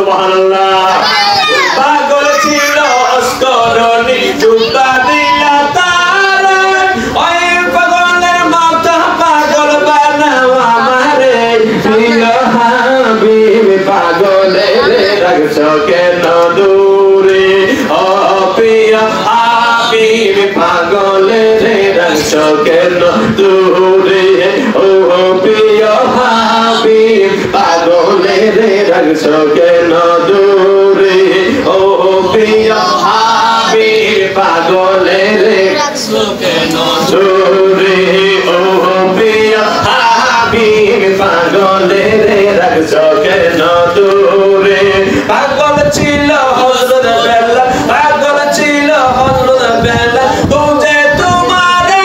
সুবহানাল্লাহ পাগল ছিল অস্করণী জুব্বা দিলা তারে ওই পাগলের মতো পাগল বানাও আমারে প্রিয় হাবিব পাগলের রাখছো কেন দূরে ও প্রিয় হাবিব পাগলের রাখছো কেন দূরে ও প্রিয় হাবিব পাগলের রাখছো কেন দূরে ও প্রিয় হাবিব পাগলের রাখছো কেন দূরে ও প্রিয় হাবিব পাগলের রাখছো কেন দূরে পাগল ছিল হযরত বেলাল পাগল ছিল হযরত বেলাল খুঁজে তোমারে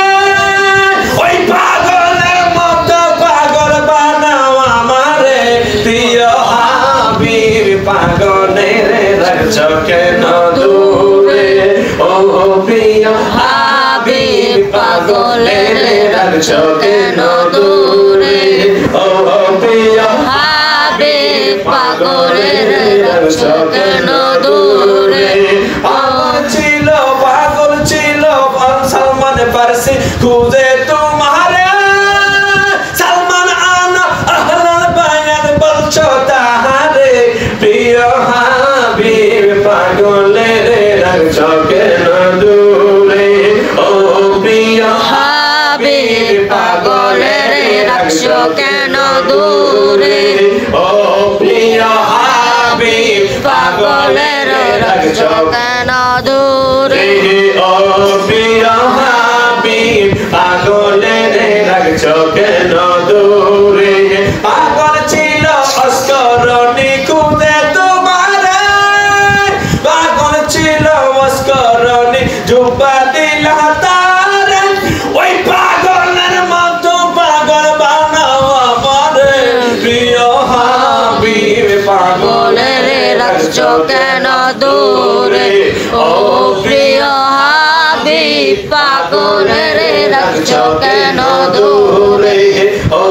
ওই পাগলের মতো পাগল বানাও আমারে প্রিয় হাবিব পাগলের রাখছো কেন দূরে ও প্রিয় হাবিব পাগলের রাখছো কেন দূরে ও প্রিয় হাবিব পাগলের রাখছো কেন দূরে পাগল ছিল সালমান ফারসি খুঁজে তোমারে সালমান আনা আহলাল বায়াত বলছো তাহারে প্রিয় হাবিব পাগলের রাখছো কেন দূরে ও প্রিয় হাবিব পাগলের রাখছো কেন দূরে ও প্রিয় হাবিব পাগলের রাখছো কেন দূরে ও প্রিয় হাবিব পাগলের রাখছো কেন দূরে পাগল ছিল অস্করণী খুঁজে তোমারে পাগল ছিল অস্করণী জুব্বা দিলা তারে ওই পাগলের মতো পাগল বানাও আমারে প্রিয় হাবিব পাগলের রাখছো কেন দূরে ও প্রিয় হাবিব পাগলের রাখছো কেন দূরে ও